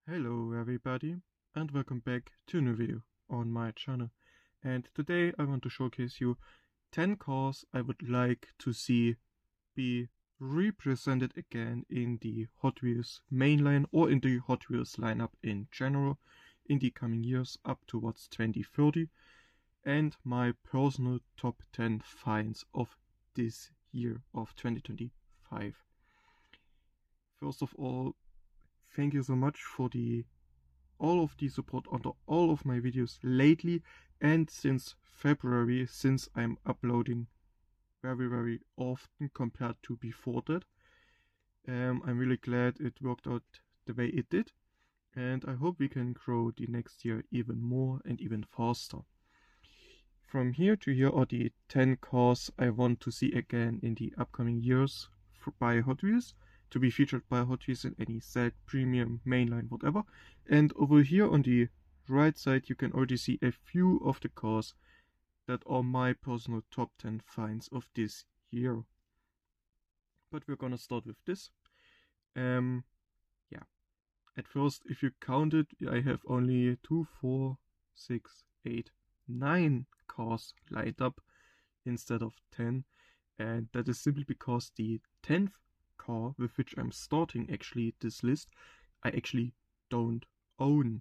Hello everybody and welcome back to a new video on my channel. And today I want to showcase you 10 cars I would like to see be represented again in the Hot Wheels mainline or in the Hot Wheels lineup in general in the coming years up towards 2030, and my personal top 10 finds of this year of 2025. First of all, thank you so much for all of the support under all of my videos lately and since February, since I'm uploading very often compared to before that. I'm really glad it worked out the way it did, and I hope we can grow the next year even more and even faster. From here to here are the 10 cars I want to see again in the upcoming years by Hot Wheels, to be featured by Hot Wheels in any set, premium, mainline, whatever. And over here on the right side you can already see a few of the cars that are my personal top 10 finds of this year. But we're gonna start with this. Yeah. At first, if you count it, I have only 2, 4, 6, 8, 9 cars lined up instead of 10. And that is simply because the 10th car with which I'm starting actually this list, I actually don't own.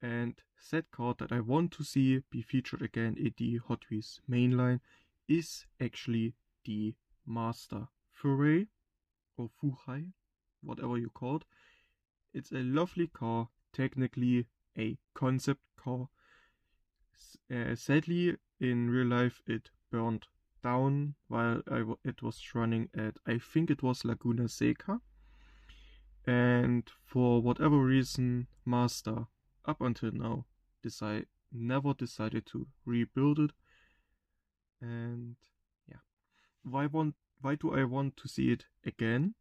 And that car that I want to see be featured again in the Hot Wheels mainline is actually the Master Furay or Furai, whatever you call it. It's a lovely car, technically a concept car. Sadly, in real life it burned down while it was running at, I think it was Laguna Seca. And for whatever reason, Master, up until now, never decided to rebuild it. And yeah, why do I want to see it again?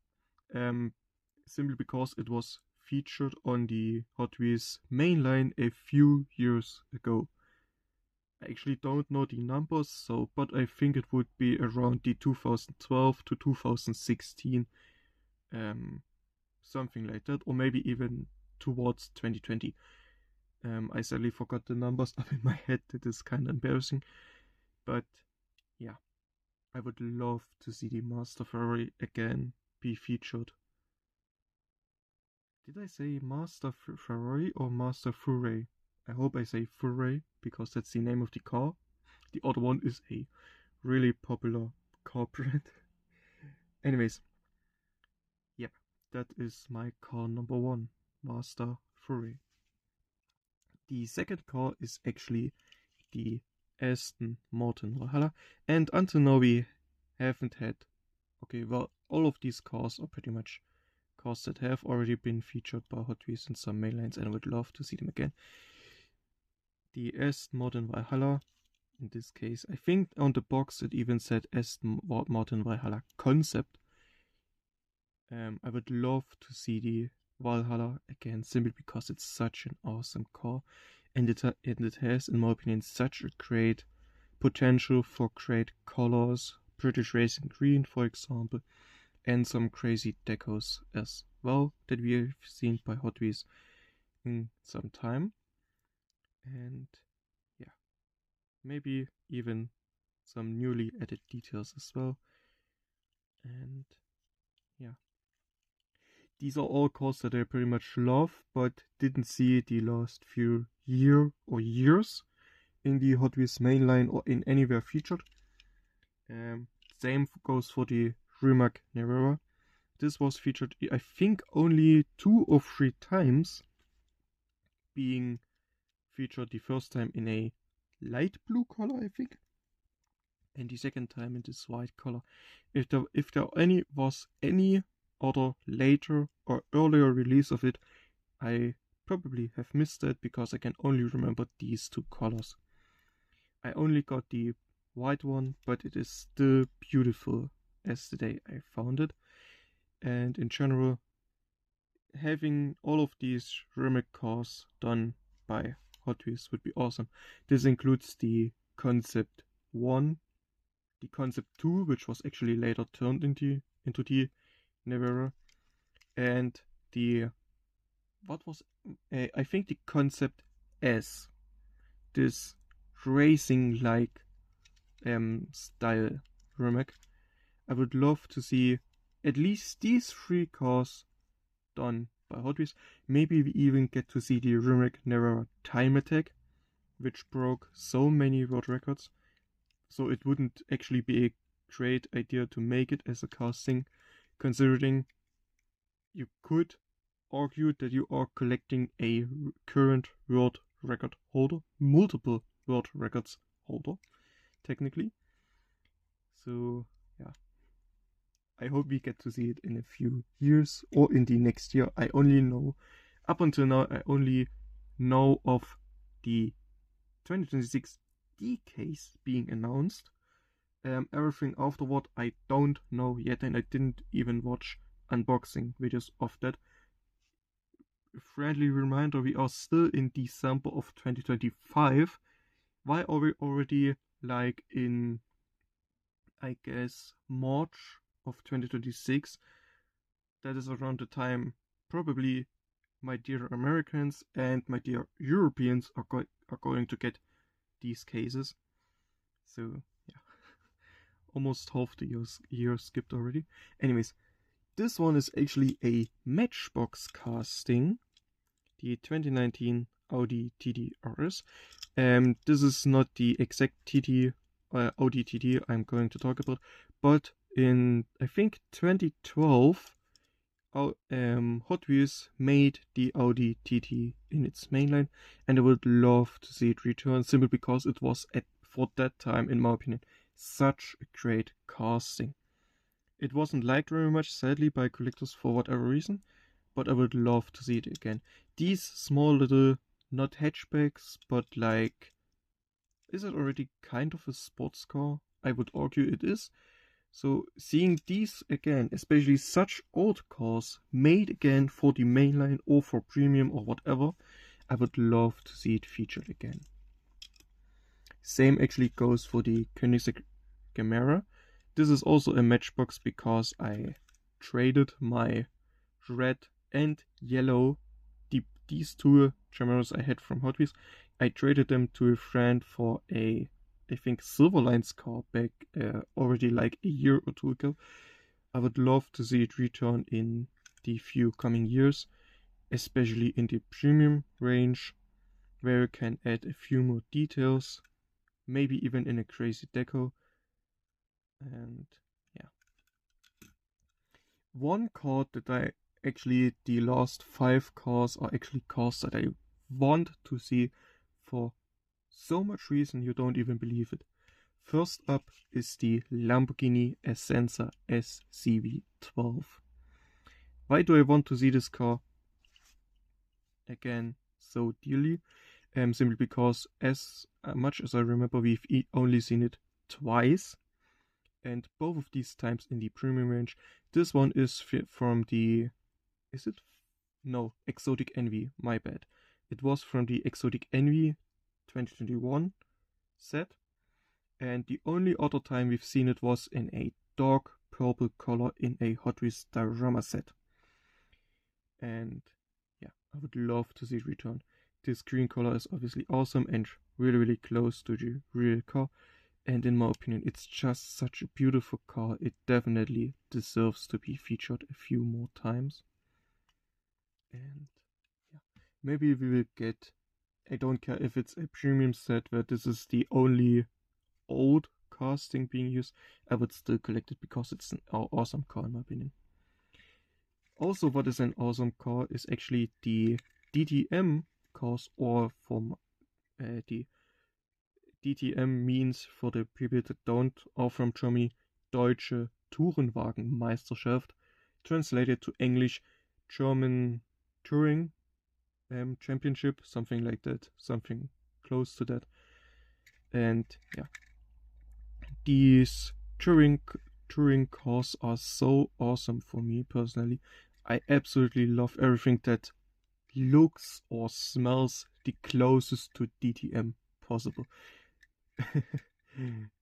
Simply because it was featured on the Hot Wheels mainline a few years ago. I actually don't know the numbers, but I think it would be around the 2012 to 2016, something like that, or maybe even towards 2020. I sadly forgot the numbers up in my head. That is kind of embarrassing, but yeah, I would love to see the Master Ferrari again be featured. Did I say Master Ferrari or Master Furay? I hope I say Furay because that's the name of the car. The other one is a really popular car brand. Anyways, yep, that is my car number 1, Master Furay. The second car is actually the Aston Martin Valhalla, and until now we haven't had, okay, well, all of these cars are pretty much cars that have already been featured by Hot Wheels in some mainlines, and I would love to see them again. The Aston Martin Valhalla, in this case, I think on the box it even said Aston Martin Valhalla Concept. I would love to see the Valhalla again, simply because it's such an awesome car, and it has, in my opinion, such a great potential for great colors, British Racing Green, for example, and some crazy decos as well that we have seen by Hot Wheels in some time. And yeah, maybe even some newly added details as well. And yeah, these are all cars that I pretty much love, but didn't see the last few years in the Hot Wheels mainline or in anywhere featured. Same goes for the Rimac Nevera. This was featured, I think, only 2 or 3 times, being featured the first time in a light blue color, I think, and the second time in this white color. If there was any other later or earlier release of it, I probably have missed it because I can only remember these 2 colors. I only got the white one, but it is still beautiful as the day I found it. And in general, having all of these Rimac cars done by Hot Wheels would be awesome. This includes the Concept 1, the Concept 2, which was actually later turned into the Nevera, and the what was I think the concept as this racing like style remake. I would love to see at least these 3 cars done by Hot Wheels. Maybe we even get to see the remake Never Time Attack, which broke so many world records. So it wouldn't actually be a great idea to make it as a casting, considering you could argue that you are collecting a current world record holder, multiple world records holder, technically. So, yeah. I hope we get to see it in a few years or in the next year. I only know, up until now, I only know of the 2026 D case being announced. Everything afterward I don't know yet, and I didn't even watch unboxing videos of that. Friendly reminder, we are still in December of 2025. Why are we already like in, I guess, March of 2026? That is around the time probably my dear Americans and my dear Europeans are going to get these cases. So yeah, almost half the year skipped already. Anyways, this one is actually a Matchbox casting, the 2019 Audi TT RS. This is not the exact TT Audi TT I'm going to talk about, but in I think 2012, Hot Wheels made the Audi TT in its mainline, and I would love to see it return simply because it was for that time, in my opinion, such a great casting. It wasn't liked very much, sadly, by collectors for whatever reason, but I would love to see it again. These small little, not hatchbacks, but like, is it already kind of a sports car? I would argue it is. So seeing these again, especially such old cars made again for the mainline or for premium or whatever, I would love to see it featured again. Same actually goes for the Koenigsegg Gemera. This is also a Matchbox because I traded my red and yellow, these 2 Gemeras I had from Hot Wheels. I traded them to a friend for a, I think, Silverline's car back already like a year or 2 ago. I would love to see it return in the few coming years, especially in the premium range, where you can add a few more details, maybe even in a crazy deco. And yeah. One card that I actually, the last 5 cars are actually cars that I want to see for so much reason you don't even believe it. First up is the Lamborghini Essenza SCV12. Why do I want to see this car again so dearly? Simply because as much as I remember, we've only seen it twice, and both of these times in the premium range. This one is from the, is it? No, Exotic Envy, my bad. It was from the Exotic Envy 2021 set, and the only other time we've seen it was in a dark purple color in a Hot Wheels diorama set. And yeah, I would love to see it return. This green color is obviously awesome and really close to the real car, and in my opinion it's just such a beautiful car. It definitely deserves to be featured a few more times. And yeah, maybe we will get, I don't care if it's a premium set where this is the only old casting being used, I would still collect it because it's an awesome car in my opinion. Also, what is an awesome car is actually the DTM cars, or from the DTM means, for the people that don't are from Germany, Deutsche Tourenwagenmeisterschaft, translated to English, German Touring Championship, something like that, something close to that. And yeah, these touring cars are so awesome for me personally. I absolutely love everything that looks or smells the closest to DTM possible.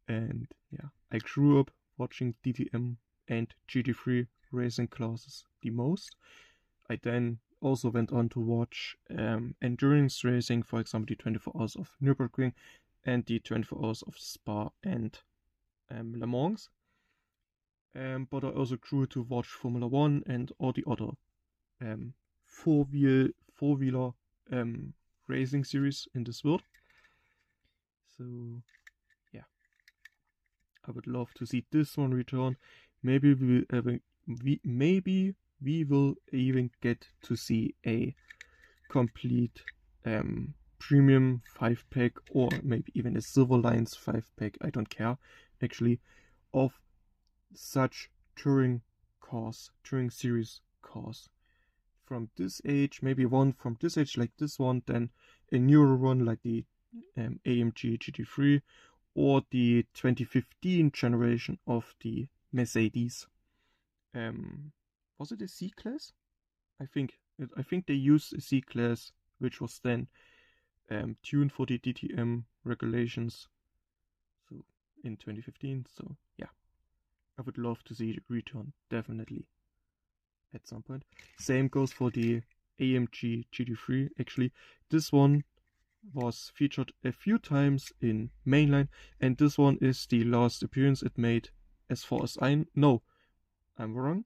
And yeah, I grew up watching DTM and GT3 racing classes the most. I then also went on to watch endurance racing, for example, the 24 Hours of Nürburgring and the 24 Hours of Spa and Le Mans. But I also grew to watch Formula One and all the other four-wheeler racing series in this world. So yeah, I would love to see this one return. Maybe we will even get to see a complete premium 5-pack, or maybe even a Silver Lines 5-pack, I don't care, actually, of such touring series cars from this age. Maybe one from this age like this one, then a newer one like the AMG GT3 or the 2015 generation of the Mercedes. Was it a C-Class? I think they used a C-Class, which was then tuned for the DTM regulations, so in 2015. So yeah, I would love to see it return, definitely, at some point. Same goes for the AMG GT3. Actually, this one was featured a few times in mainline, and this one is the last appearance it made, as far as I know. I'm wrong.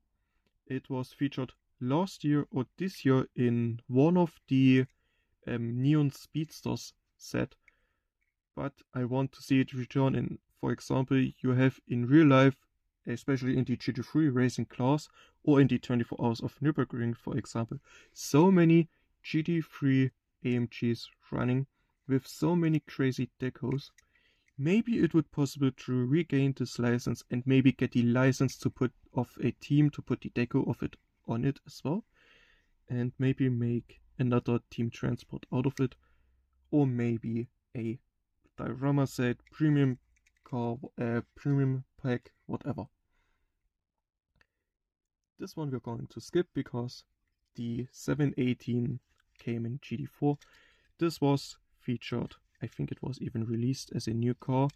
It was featured last year or this year in one of the Neon Speedsters set, but I want to see it return in, for example, you have in real life, especially in the GT3 racing class or in the 24 Hours of Nürburgring, for example, so many GT3 AMGs running with so many crazy decos. Maybe it would possible to regain this license and maybe get the license to put of a team to put the deco of it on it as well, and maybe make another team transport out of it, or maybe a diorama set, premium car, premium pack, whatever. This one we're going to skip because the 718 came in GT4. This was featured, I think it was even released as a new car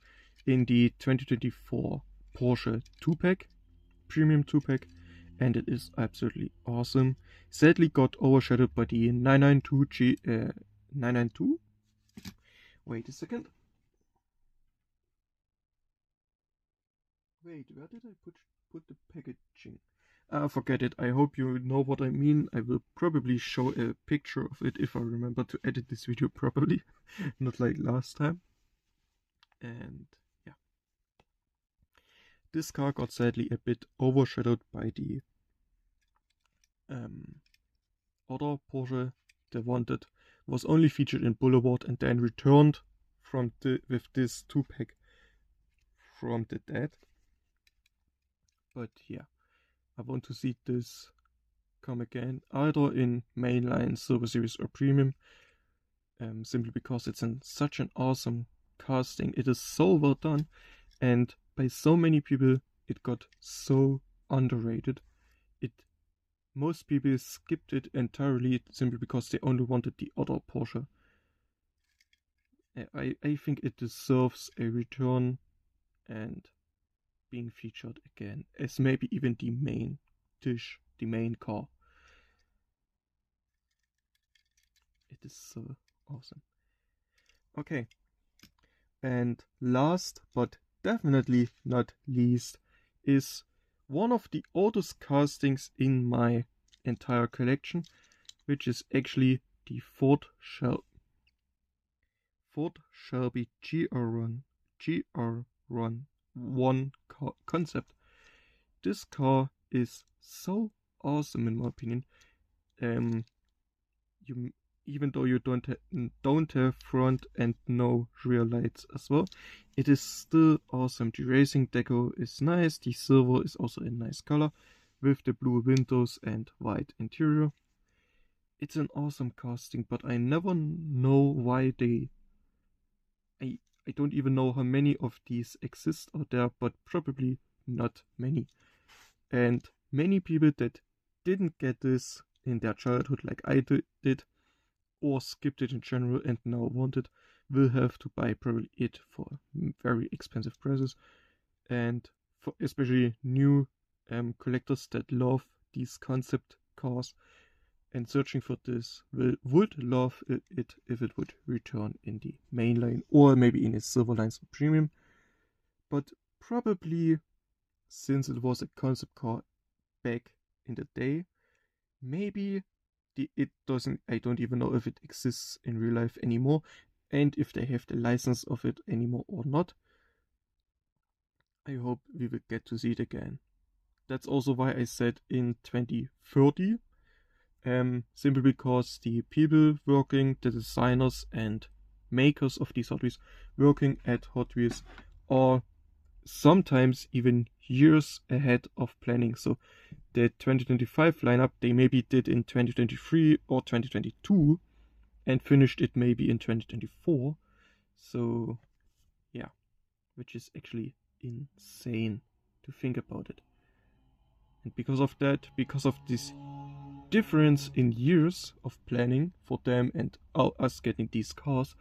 in the 2024 Porsche 2-pack, premium 2-pack, and it is absolutely awesome. Sadly got overshadowed by the 992. Wait a second. Wait, where did I put the packaging? Forget it. I hope you know what I mean. I will probably show a picture of it if I remember to edit this video properly. Not like last time. And yeah. This car got sadly a bit overshadowed by the other Porsche. The one that was only featured in Boulevard and then returned with this 2-pack from the dead. But yeah, I want to see this come again, either in mainline, Silver Series or Premium, simply because it's such an awesome casting. It is so well done, and by so many people it got so underrated. Most people skipped it entirely simply because they only wanted the other Porsche. I think it deserves a return and being featured again as maybe even the main dish, the main car. It is so awesome. Okay, and last but definitely not least is one of the oldest castings in my entire collection, which is actually the Ford Shelby GR1 concept. This car is so awesome in my opinion. Even though you don't have front and no rear lights as well, it is still awesome. The racing deco is nice. The silver is also a nice color with the blue windows and white interior. It's an awesome casting, but I never know why I don't even know how many of these exist out there, but probably not many. And many people that didn't get this in their childhood like I did, or skipped it in general and now want it, will have to buy probably it for very expensive prices. And for especially new collectors that love these concept cars, and searching for this would love it if it would return in the main line or maybe in a Silver Lines Premium. But probably, since it was a concept car back in the day, maybe it doesn't. I don't even know if it exists in real life anymore, and if they have the license of it anymore or not. I hope we will get to see it again. That's also why I said in 2030. Simply because the people working, the designers and makers of these Hot Wheels working at Hot Wheels are sometimes even years ahead of planning. So the 2025 lineup they maybe did in 2023 or 2022 and finished it maybe in 2024. So yeah, which is actually insane to think about it. And because of that, because of this difference in years of planning for them and us getting these cars,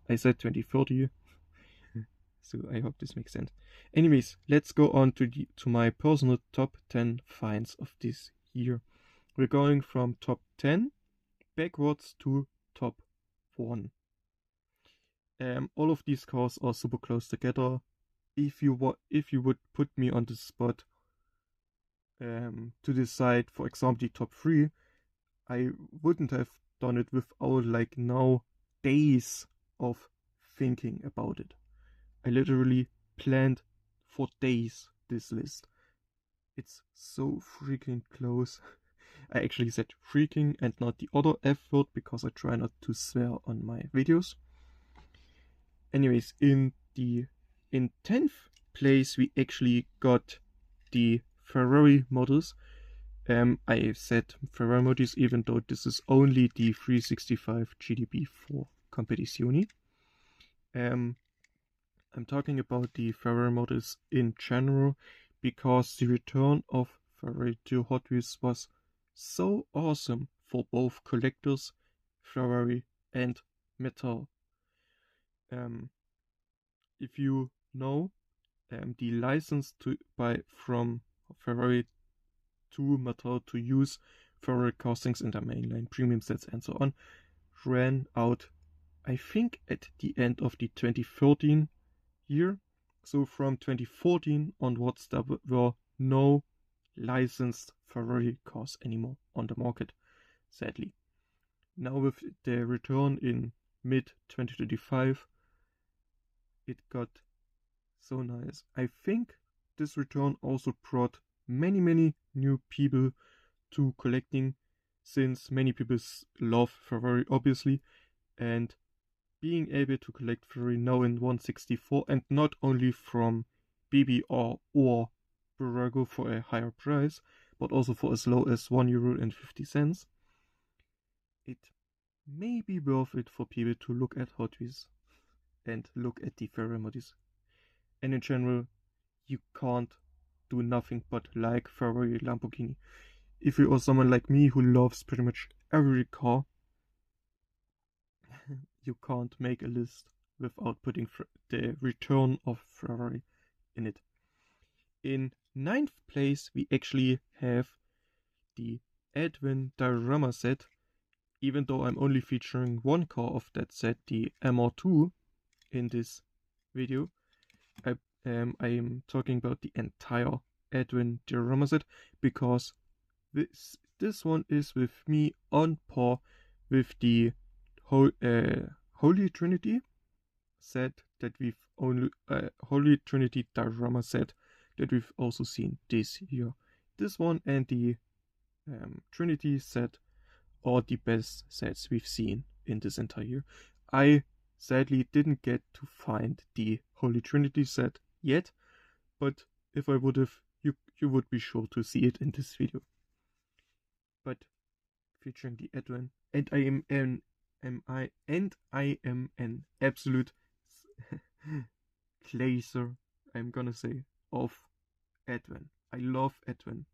I said 2030. So I hope this makes sense. Anyways, let's go on to my personal top 10 finds of this year. We're going from top 10 backwards to top 1. All of these cars are super close together. If you would put me on the spot to decide, for example, the top 3, I wouldn't have done it without like now days of thinking about it. I literally planned for days this list. It's so freaking close. I actually said freaking and not the other F word because I try not to swear on my videos. Anyways, in 10th place we actually got the Ferrari models. I said Ferrari models even though this is only the 365 GTB4 Competizioni. I'm talking about the Ferrari models in general because the return of Ferrari to Hot Wheels was so awesome for both collectors, Ferrari and Mattel. If you know, the license from Ferrari to Mattel to use Ferrari castings in their mainline premium sets and so on ran out, I think, at the end of the 2013 year. So from 2014 onwards there were no licensed Ferrari cars anymore on the market, sadly. Now with the return in mid 2025, it got so nice. I think this return also brought many new people to collecting, since many people love Ferrari obviously, and being able to collect Ferrari now in 1/64 and not only from BBR or Burago for a higher price, but also for as low as €1.50, it may be worth it for people to look at Hot Wheels and look at the Ferrari models. And in general, you can't do nothing but like Ferrari, Lamborghini. If you are someone like me who loves pretty much every car, you can't make a list without putting the return of Ferrari in it. In 9th place, we actually have the Edwin diorama set, even though I'm only featuring one car of that set, the MR2, in this video. I am talking about the entire Edwin diorama set because this one is with me on par with the Holy Trinity set that we've only Holy Trinity diorama set that we've also seen this year. This one and the Trinity set are the best sets we've seen in this entire year. I sadly didn't get to find the Holy Trinity set yet, but if I would have, you would be sure to see it in this video. But featuring the Edwin, and I am an absolute glazer, I'm gonna say, of Edwin. I love Edwin.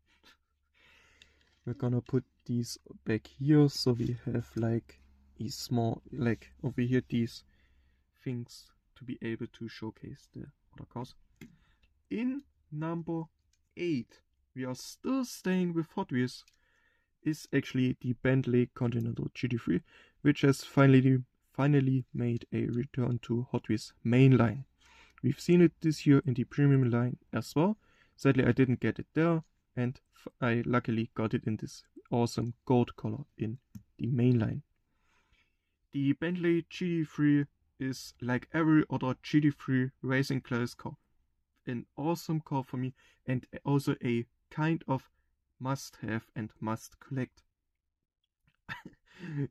We're gonna put these back here so we have like a small, like over here, these things to be able to showcase the other cars. In number 8, we are still staying with Hot Wheels. is actually the Bentley Continental GT3, which has finally made a return to Hot Wheels mainline. We've seen it this year in the premium line as well. Sadly, I didn't get it there, and I luckily got it in this awesome gold color in the mainline. The Bentley GT3 is like every other GT3 racing class car. An awesome car for me, and also a kind of must-have and must-collect.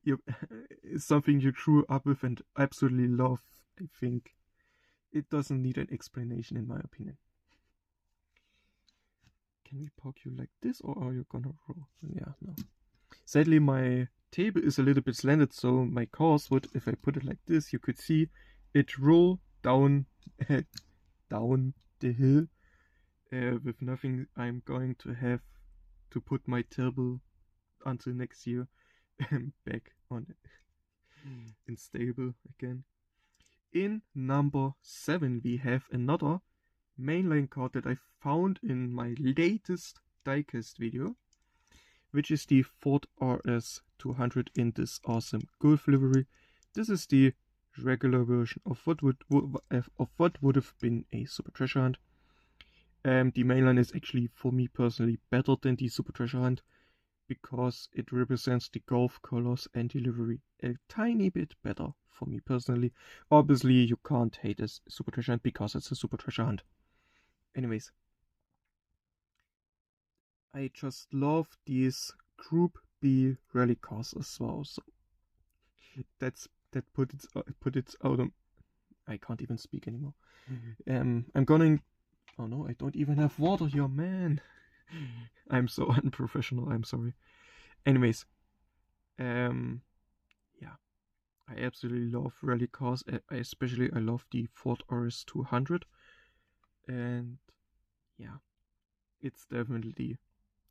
It's something you grew up with and absolutely love, I think. It doesn't need an explanation in my opinion. Can we park you like this, or are you gonna roll? Yeah, no. Sadly, my table is a little bit slanted, so my cars would, if I put it like this, you could see it roll down down the hill with nothing. I'm going to have to put my table until next year back on it in stable again. In number 7 we have another mainline car that I found in my latest diecast video, which is the Ford RS 200 in this awesome Golf livery. This is the regular version of what would have been a Super Treasure Hunt. The mainline is actually, for me personally, better than the Super Treasure Hunt because it represents the Golf colors and the livery a tiny bit better for me personally. Obviously, you can't hate a Super Treasure Hunt because it's a Super Treasure Hunt. Anyways, I just love these Group B rally cars as well. So that put it out on. I can't even speak anymore. I'm gonna. Oh no, I don't even have water here, man. I'm so unprofessional. I'm sorry. Anyways, yeah, I absolutely love rally cars. Especially, I love the Ford RS 200, and yeah, it's definitely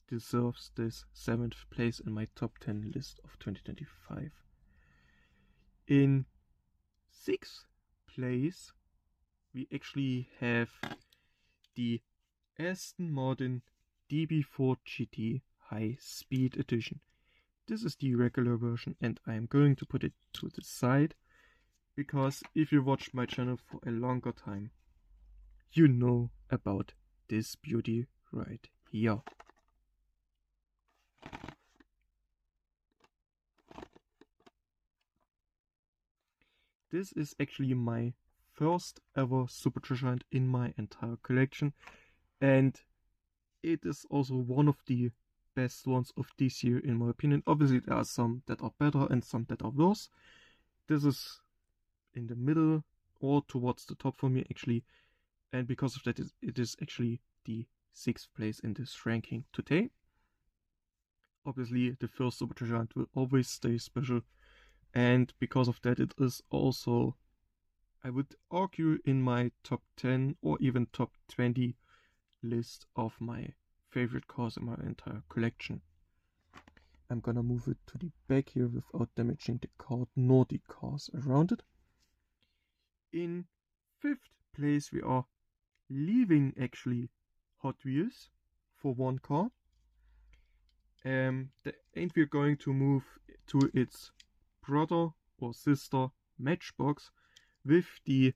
deserves this 7th place in my top 10 list of 2025. In 6th place, we actually have the Aston Martin DB4 GT High Speed Edition. This is the regular version, and I'm going to put it to the side because if you watched my channel for a longer time, you know about this beauty right here. This is actually my first ever Super Treasure Hunt in my entire collection, and it is also one of the best ones of this year in my opinion. Obviously there are some that are better and some that are worse. This is in the middle or towards the top for me actually, and because of that it is actually the 6th place in this ranking today. Obviously the first Super Treasure Hunt will always stay special, and because of that it is also, I would argue, in my top 10 or even top 20 list of my favorite cars in my entire collection. I'm gonna move it to the back here without damaging the card nor the cars around it. In 5th place we are leaving actually Hot Wheels for one car, and we're going to move to its brother or sister Matchbox with the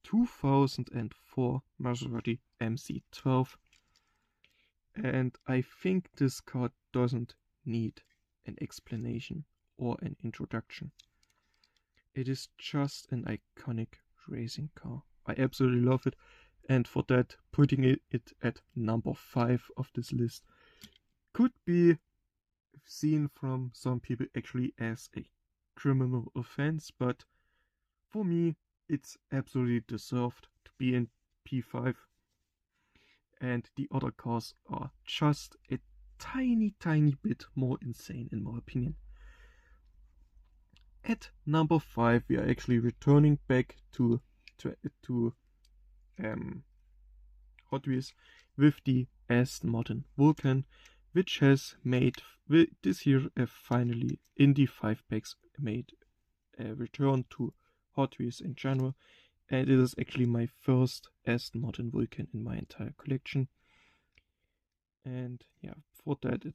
2004 Maserati MC12, and I think this car doesn't need an explanation or an introduction. It is just an iconic racing car. I absolutely love it, and for that, putting it at number 5 of this list could be seen from some people actually as a criminal offense, but for me it's absolutely deserved to be in P5, and the other cars are just a tiny bit more insane in my opinion. At number 5 we are actually returning back to Hot Wheels with the Aston Martin Vulcan, which has made this year finally in the 5 packs made a return to Hot Wheels in general, and it is actually my first Aston Martin Vulcan in my entire collection. And yeah, for that it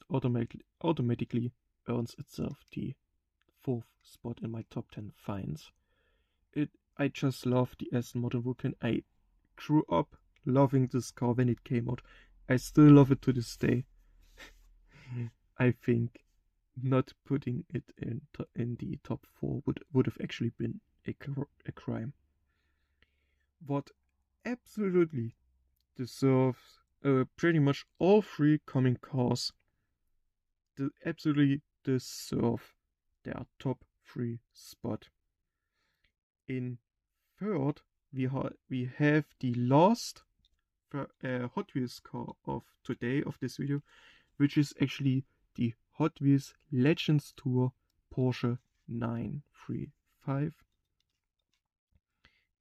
automatically earns itself the 4th spot in my top 10 finds. I just love the Aston Martin Vulcan. I grew up loving this car when it came out. I still love it to this day. I think not putting it in the top 4 would have actually been a crime. What absolutely deserves pretty much all 3 coming cars absolutely deserve their top 3 spot. In third, we have the last Hot Wheels car of today, of this video, which is actually the Hot Wheels Legends Tour Porsche 935.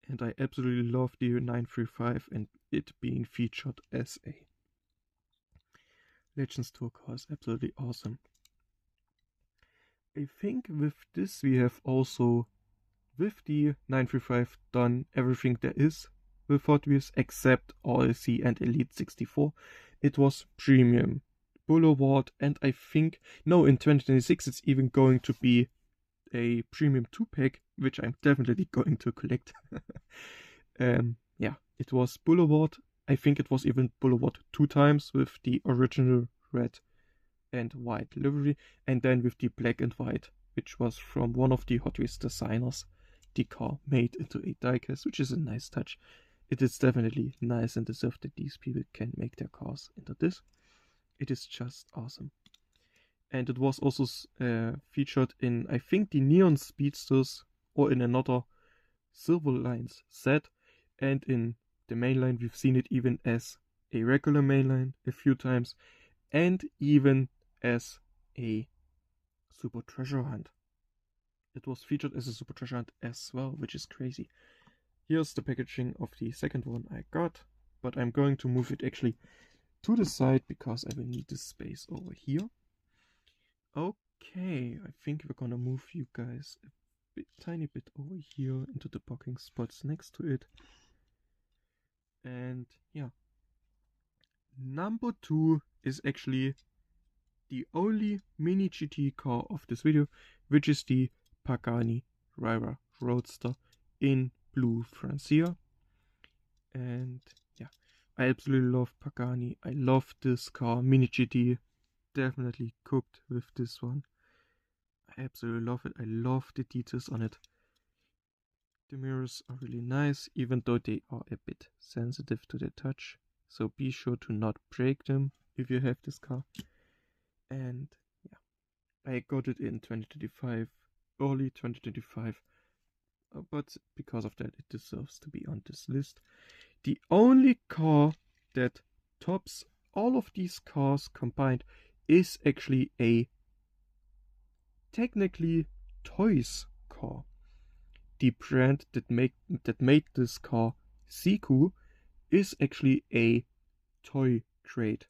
And I absolutely love the 935 and it being featured as a Legends Tour car is absolutely awesome. I think with this we have also, with the 935, done everything there is with Hot Wheels except RLC and Elite 64. It was Premium, Boulevard, and I think, no, in 2026 it's even going to be a Premium 2-pack, which I'm definitely going to collect. Yeah, it was Boulevard. I think it was even Boulevard 2 times with the original red and white livery, and then with the black and white, which was from one of the Hot Wheels designers, the car made into a diecast, which is a nice touch. It is definitely nice and deserved that these people can make their cars into this. It is just awesome. And it was also featured in, I think, the Neon Speedsters, or in another Silver Lines set, and in the mainline we've seen it even as a regular mainline a few times, and even as a Super Treasure Hunt. It was featured as a Super Treasure Hunt as well, which is crazy. Here's the packaging of the second one I got, but I'm going to move it actually to the side because I will need this space over here. Okay, I think we're gonna move you guys a tiny bit over here into the parking spots next to it. And yeah, number 2 is actually the only mini GT car of this video, which is the Pagani Huayra Roadster in blue Francia. And yeah, I absolutely love Pagani. I love this car. Mini GT definitely cooked with this one. I absolutely love it. I love the details on it. The mirrors are really nice, even though they are a bit sensitive to the touch. So be sure to not break them if you have this car. And yeah, I got it in 2025, early 2025. But because of that, it deserves to be on this list. The only car that tops all of these cars combined is actually a technically toys car. The brand that made this car, Siku, is actually a toy grade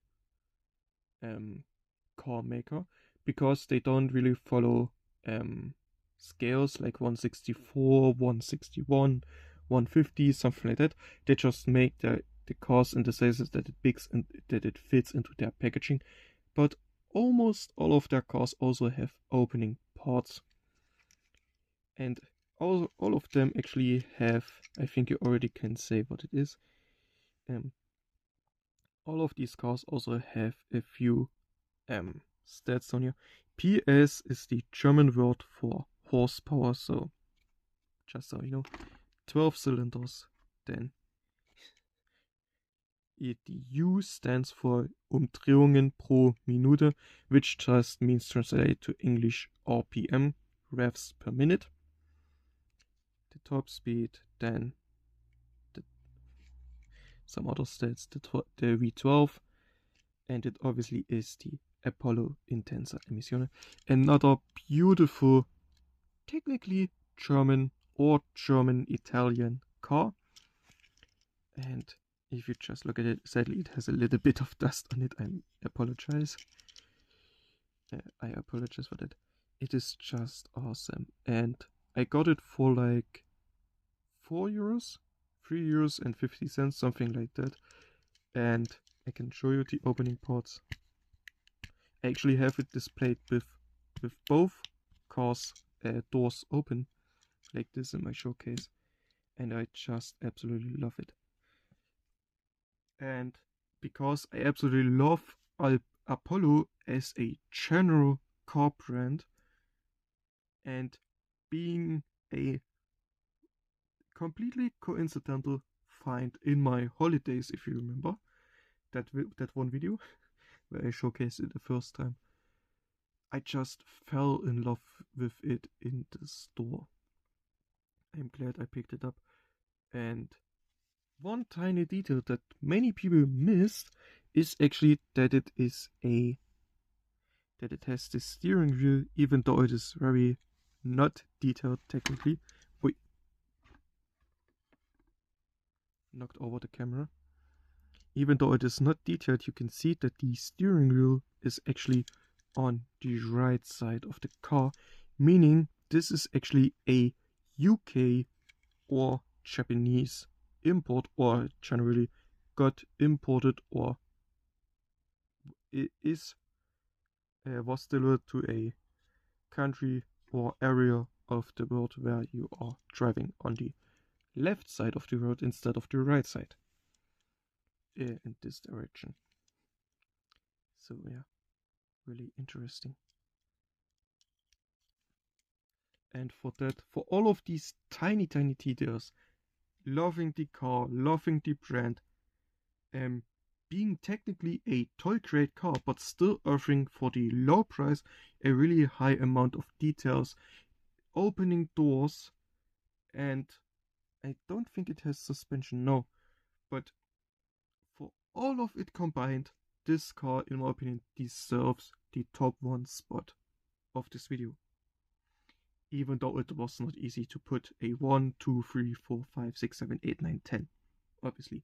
car maker, because they don't really follow scales like 164, 161, 150, something like that. They just make the cars in the sizes that it picks and that it fits into their packaging. But almost all of their cars also have opening parts. And all of them actually have, I think you already can say what it is. All of these cars also have a few stats on here. PS is the German word for horsepower, so just so you know, 12 cylinders. Then the U stands for Umdrehungen pro Minute, which just means translated to English RPM, revs per minute. The top speed, then some other stats, the V12, and it obviously is the Apollo Intensa Emissione. Another beautiful, technically German or German-Italian car. And if you just look at it, sadly it has a little bit of dust on it. I apologize. I apologize for that. It is just awesome. And I got it for like 4 euros, 3 euros and 50 cents, something like that. And I can show you the opening parts. I actually have it displayed with both cars doors open like this in my showcase, and I just absolutely love it. And because I absolutely love Apollo as a general car brand, and being a completely coincidental find in my holidays, if you remember that one video where I showcased it the first time, I just fell in love with it in the store. I'm glad I picked it up. And one tiny detail that many people missed is actually that it has this steering wheel, even though it is very not detailed technically. Wait, knocked over the camera. Even though it is not detailed, you can see that the steering wheel is actually on the right side of the car, meaning this is actually a UK or Japanese import, or generally got imported, or it was delivered to a country or area of the world where you are driving on the left side of the road instead of the right side in this direction. So yeah, really interesting. And for all of these tiny details, loving the car, loving the brand, being technically a toy crate car, but still offering for the low price a really high amount of details, opening doors, and I don't think it has suspension, no, but for all of it combined, this car, in my opinion, deserves the top 1 spot of this video. Even though it was not easy to put a 1, 2, 3, 4, 5, 6, 7, 8, 9, 10, obviously.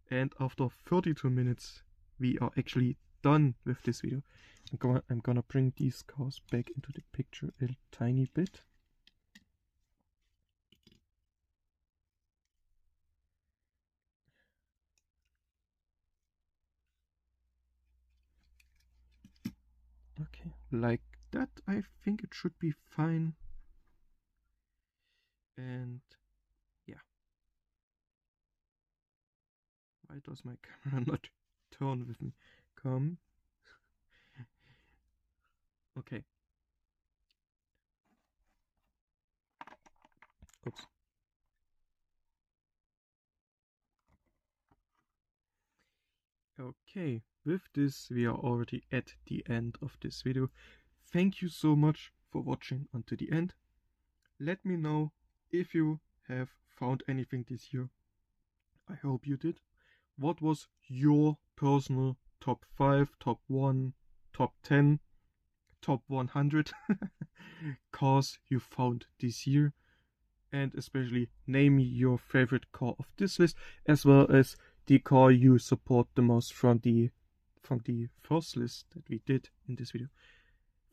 And after 32 minutes, we are actually done with this video. I'm gonna bring these cars back into the picture a tiny bit. Okay, like that, I think it should be fine. And yeah. Why does my camera not turn with me? Come. Okay. Oops. Okay, with this we are already at the end of this video. Thank you so much for watching until the end. Let me know if you have found anything this year. I hope you did. What was your personal top 5, top 1, top 10, top 100 cars you found this year? And especially name me your favorite car of this list, as well as the car you support the most from the first list that we did in this video.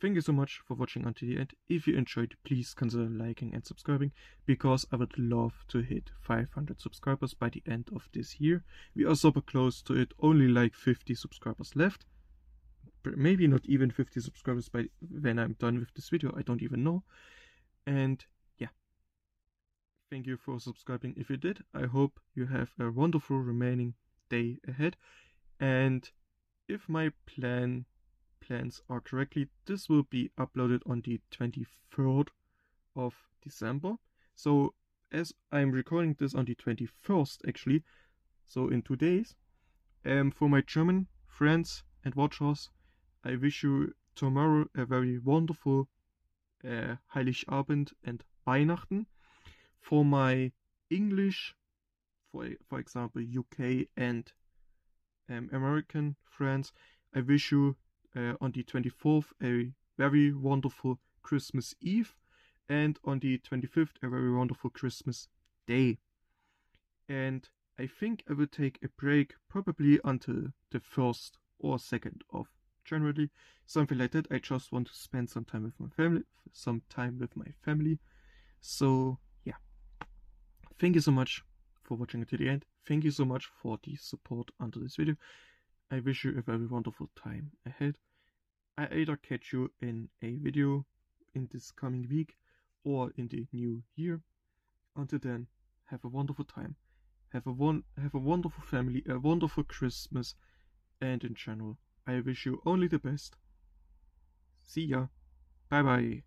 Thank you so much for watching until the end. If you enjoyed, please consider liking and subscribing, because I would love to hit 500 subscribers by the end of this year. We are super close to it, only like 50 subscribers left. Maybe not even 50 subscribers by when I'm done with this video, I don't even know. And yeah, thank you for subscribing if you did. I hope you have a wonderful remaining day ahead. And if my plans are correctly, this will be uploaded on the 23rd of December. So as I'm recording this on the 21st actually, so in 2 days, for my German friends and watchers, I wish you tomorrow a very wonderful Heiligabend and Weihnachten. For my English, for example UK and American friends, I wish you on the 24th a very wonderful Christmas Eve, and on the 25th a very wonderful Christmas Day. And I think I will take a break probably until the 1st or 2nd of January, something like that. I just want to spend some time with my family. So yeah, thank you so much for watching until the end. Thank you so much for the support under this video. I wish you a very wonderful time ahead. I either catch you in a video in this coming week or in the new year. Until then, have a wonderful time. Have a wonderful family, a wonderful Christmas, and in general, I wish you only the best. See ya. Bye bye.